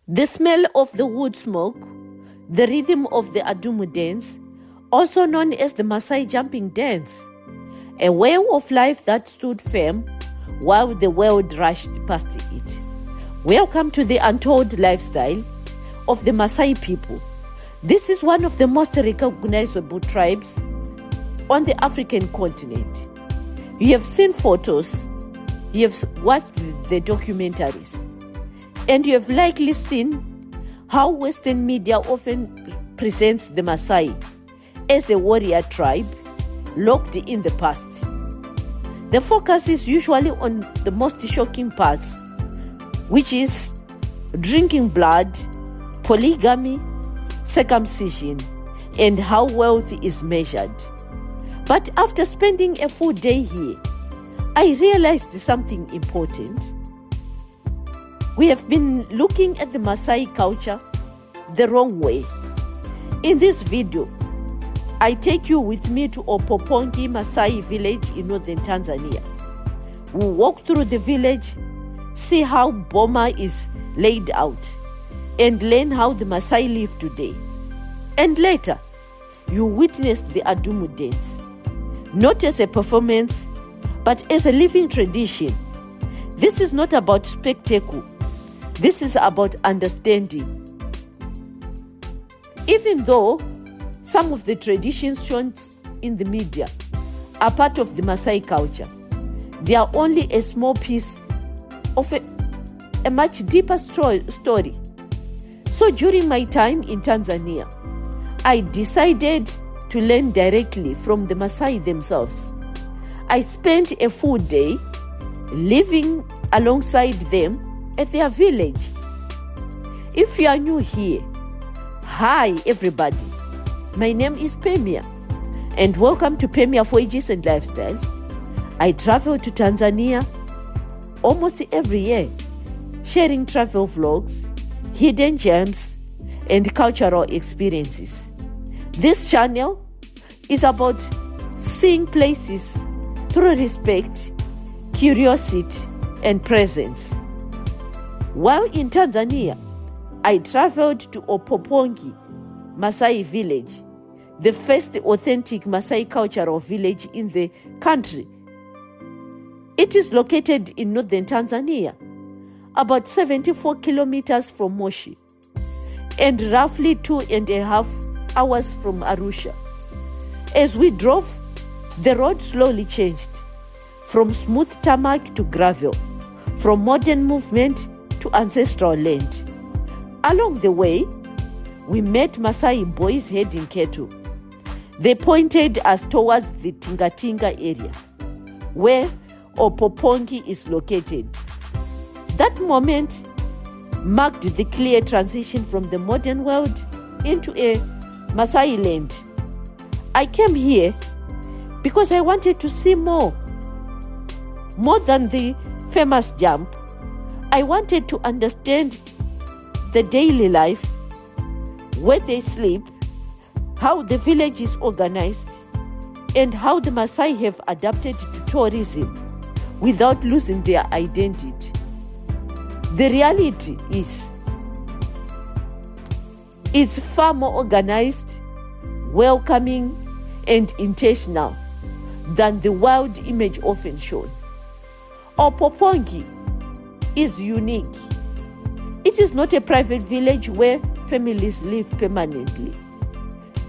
The smell of the wood smoke, the rhythm of the Adumu dance, also known as the Maasai jumping dance, a way of life that stood firm while the world rushed past it. Welcome to the Untold lifestyle of the Maasai people. This is one of the most recognizable tribes on the African continent. You have seen photos, you have watched the documentaries, and you have likely seen how Western media often presents the Maasai as a warrior tribe locked in the past. The focus is usually on the most shocking parts, which is drinking blood, polygamy, circumcision, and how wealth is measured. But after spending a full day here, I realized something important. We have been looking at the Maasai culture the wrong way. In this video, I take you with me to Opopongi Maasai village in northern Tanzania. We'll walk through the village, see how Boma is laid out, and learn how the Maasai live today. And later, you witness the Adumu dance, not as a performance, but as a living tradition. This is not about spectacle. This is about understanding. Even though some of the traditions shown in the media are part of the Maasai culture, they are only a small piece of a much deeper story. So during my time in Tanzania, I decided to learn directly from the Maasai themselves. I spent a full day living alongside them at their village. If you are new here, hi everybody. My name is Pemia, and welcome to Pemia Voyages and Lifestyle. I travel to Tanzania almost every year, sharing travel vlogs, hidden gems, and cultural experiences. This channel is about seeing places through respect, curiosity, and presence. While in Tanzania, I traveled to Opopongi Maasai village, the first authentic Maasai cultural village in the country. It is located in northern Tanzania, about 74 kilometers from Moshi, and roughly 2.5 hours from Arusha. As we drove, the road slowly changed from smooth tarmac to gravel, from modern movement to ancestral land. Along the way, we met Maasai boys herding cattle. They pointed us towards the Tingatinga area, where Opopongi is located. That moment marked the clear transition from the modern world into a Maasai land. I came here because I wanted to see more than the famous jump. I wanted to understand the daily life, where they sleep, how the village is organized, and how the Maasai have adapted to tourism without losing their identity. The reality is, it's far more organized, welcoming, and intentional than the wild image often shown. Opopongi is unique. It is not a private village where families live permanently.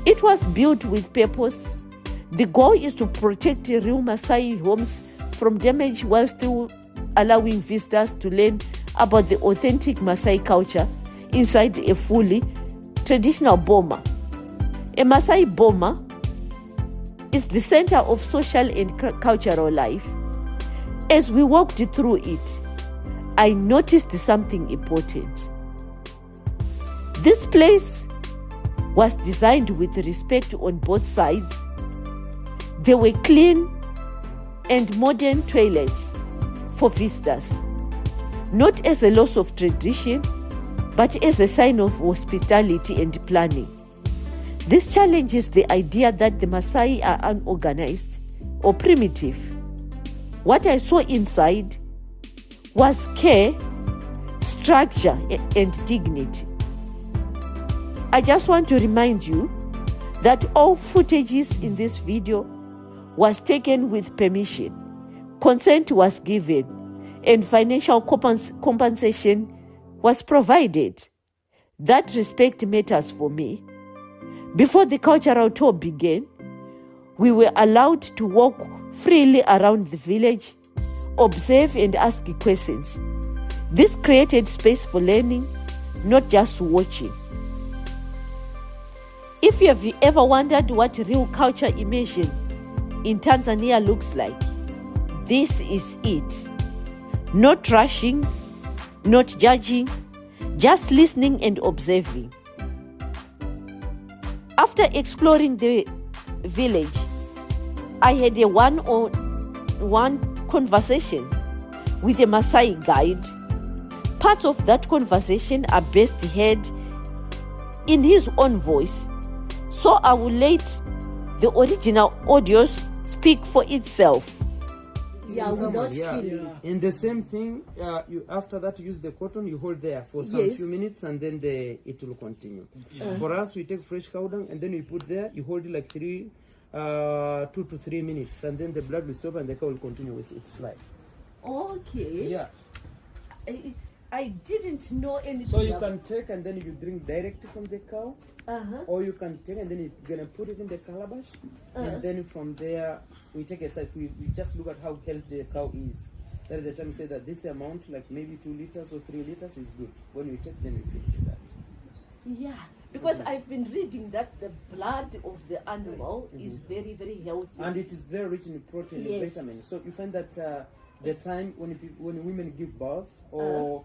It was built with purpose. The goal is to protect real Maasai homes from damage while still allowing visitors to learn about the authentic Maasai culture inside a fully traditional boma. A Maasai boma is the center of social and cultural life. As we walked through it, I noticed something important. This place was designed with respect on both sides. There were clean and modern toilets for visitors, not as a loss of tradition, but as a sign of hospitality and planning. This challenges the idea that the Maasai are unorganized or primitive. What I saw inside was care, structure and dignity. I just want to remind you that all footages in this video was taken with permission, consent was given, and financial compensation was provided. That respect matters for me. Before the cultural tour began, we were allowed to walk freely around the village, observe and ask questions. This created space for learning, not just watching. If you have ever wondered what real culture immersion in Tanzania looks like, this is it. Not rushing, not judging, just listening and observing. After exploring the village, I had a one-on-one conversation with a Maasai guide. Parts of that conversation are best heard in his own voice, so I will let the original audios speak for itself. Yeah, without feeling. And the same thing, you after that you use the cotton, you hold there for some few minutes and then it will continue. For us, we take fresh cow dung and then we put there, you hold it like 2 to 3 minutes and then the blood will stop and the cow will continue with its life. Okay. Yeah. I didn't know anything. So you can take and then you drink directly from the cow. Or you can take and then you're gonna put it in the calabash, and then from there we take a size. We just look at how healthy the cow is. That is the time we say that this amount, like maybe 2 liters or 3 liters, is good. When we take, then we finish that. Yeah, because I've been reading that the blood of the animal is very, very healthy, and it is very rich in protein and vitamins. So you find that the time when women give birth or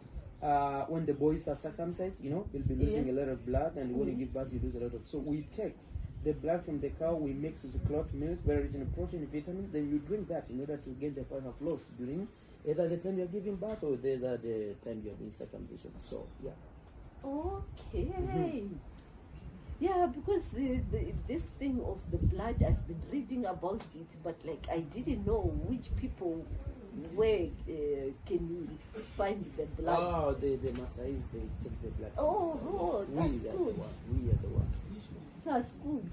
when the boys are circumcised, you'll be losing a lot of blood, and when you give birth, you lose a lot of. So we take the blood from the cow, we mix with clot milk, very rich in protein and vitamins. Then you drink that in order to get the part of lost during either the time you're giving birth or the time you're doing circumcision. So yeah. Okay. Yeah, because this thing of the blood, I've been reading about it, but like I didn't know which people. Where can you find the blood? Oh, the Maasai, they take the blood. Oh, that's good. We are the one. That's good.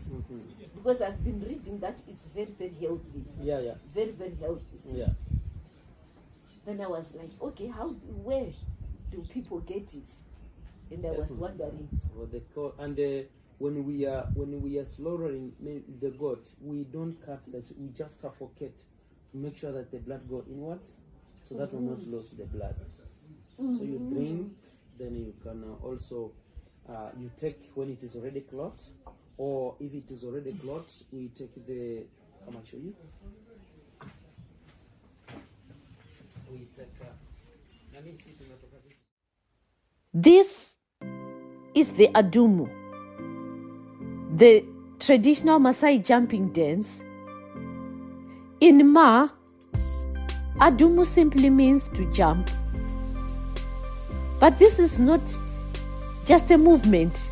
Because I've been reading that it's very, very healthy. Yeah. Very, very healthy. Yeah. Then I was like, okay, where do people get it? And I was wondering. When we are slaughtering the goat, we don't cut that. We just suffocate. Make sure that the blood goes inwards, so that will not lose the blood. So you drink, then you can also you take when it is already clot, or if it is already clot, we take the. Come and show you. We take. This is the adumu, the traditional Maasai jumping dance. In Ma, adumu simply means to jump. But this is not just a movement.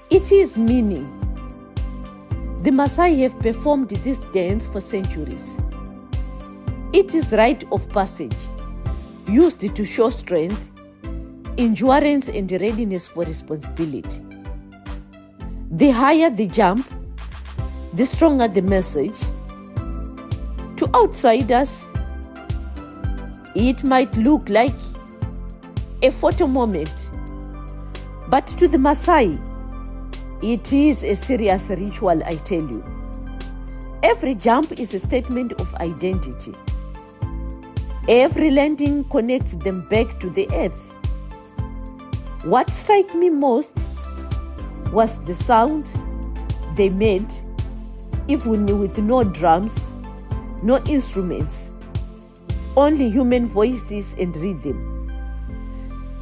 It is meaning. The Maasai have performed this dance for centuries. It is rite of passage, used to show strength, endurance and readiness for responsibility. The higher the jump, the stronger the message. To outsiders, it might look like a photo moment, but to the Maasai, it is a serious ritual, I tell you. Every jump is a statement of identity. Every landing connects them back to the earth. What struck me most was the sound they made, even with no drums, no instruments, only human voices and rhythm.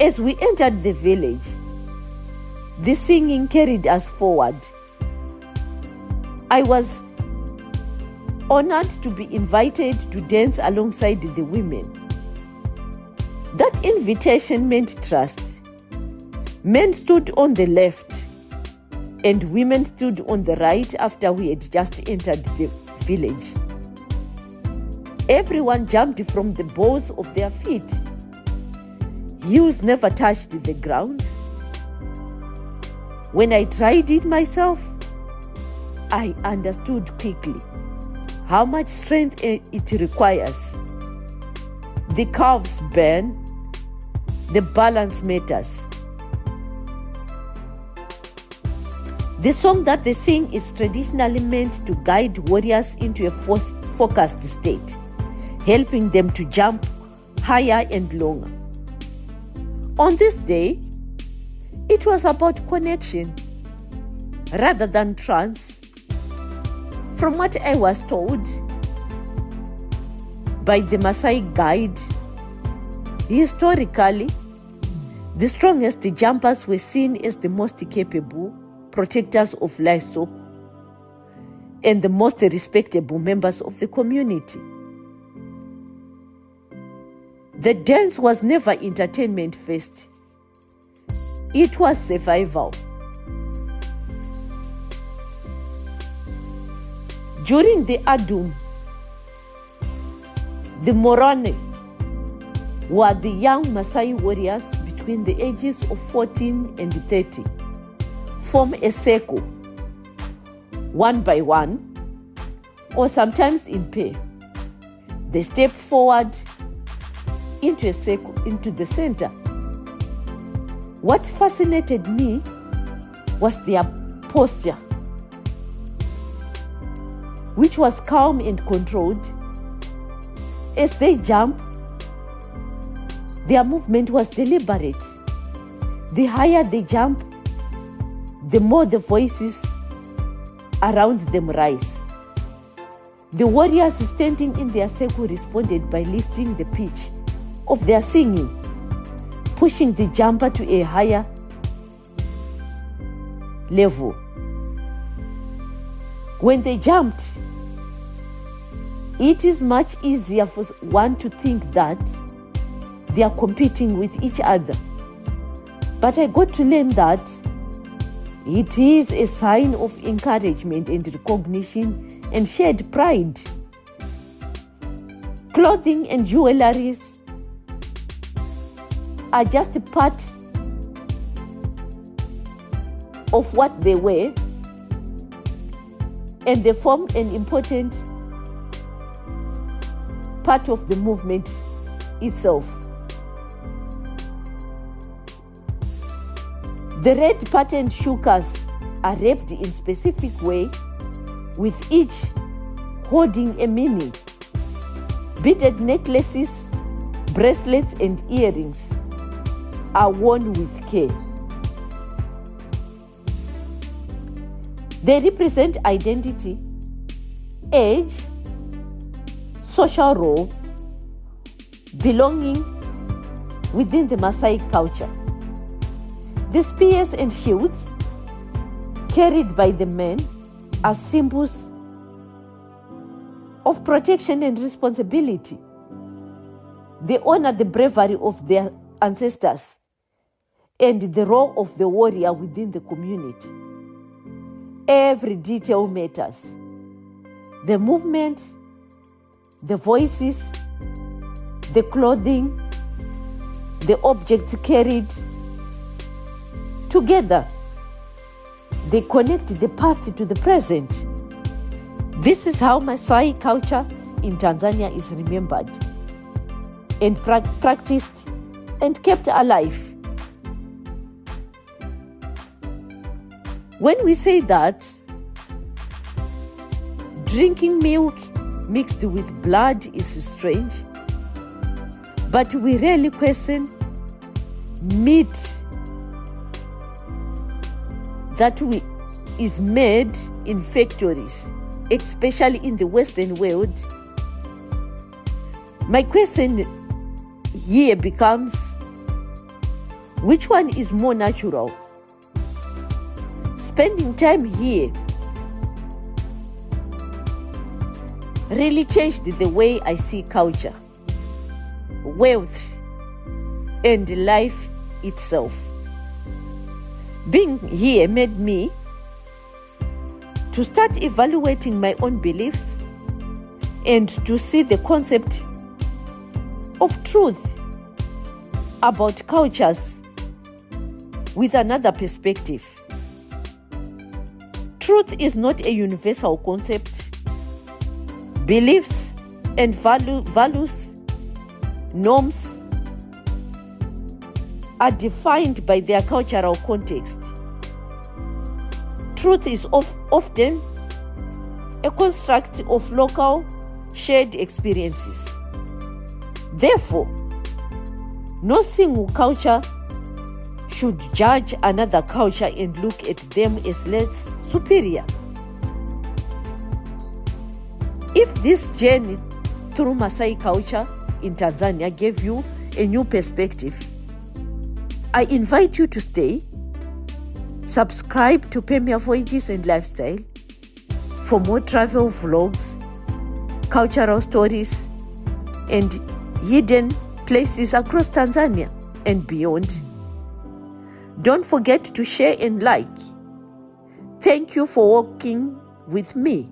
As we entered the village, the singing carried us forward. I was honored to be invited to dance alongside the women. That invitation meant trust. Men stood on the left and women stood on the right after we had just entered the village. Everyone jumped from the balls of their feet. heels never touched the ground. When I tried it myself, I understood quickly how much strength it requires. The calves burn, the balance matters. The song that they sing is traditionally meant to guide warriors into a focused state, helping them to jump higher and longer. On this day, it was about connection rather than trance. From what I was told by the Maasai guide, historically, the strongest jumpers were seen as the most capable protectors of livestock and the most respectable members of the community. The dance was never entertainment first. It was survival. During the Adum, the Morane were the young Maasai warriors between the ages of 14 and 30, form a circle, one by one, or sometimes in pair. They step forward into a circle, into the center. What fascinated me was their posture, which was calm and controlled. As they jump, their movement was deliberate. The higher they jump, the more the voices around them rise. The warriors standing in their circle responded by lifting the pitch of their singing, pushing the jumper to a higher level. When they jumped, it is much easier for one to think that they are competing with each other. But I got to learn that it is a sign of encouragement and recognition and shared pride. Clothing and jewelries are just a part of what they wear, and they form an important part of the movement itself. The red patterned shukas are wrapped in specific way, with each holding a meaning. Beaded necklaces, bracelets, and earrings are worn with care. They represent identity, age, social role, belonging within the Maasai culture. The spears and shields carried by the men are symbols of protection and responsibility. They honor the bravery of their ancestors and the role of the warrior within the community. Every detail matters. The movement, the voices, the clothing, the objects carried. Together, they connect the past to the present. This is how Maasai culture in Tanzania is remembered and practiced and kept alive. When we say that drinking milk mixed with blood is strange, but we rarely question meat that is made in factories, especially in the Western world. My question here becomes, which one is more natural? Spending time here really changed the way I see culture, wealth, and life itself. Being here made me to start evaluating my own beliefs and to see the concept of truth about cultures with another perspective. Truth is not a universal concept. Beliefs and values, norms are defined by their cultural context. Truth is often a construct of local shared experiences. Therefore, no single culture should judge another culture and look at them as less superior. If this journey through Maasai culture in Tanzania gave you a new perspective, I invite you to stay, subscribe to Premier Voyages and Lifestyle for more travel vlogs, cultural stories, and hidden places across Tanzania and beyond. Don't forget to share and like. Thank you for walking with me.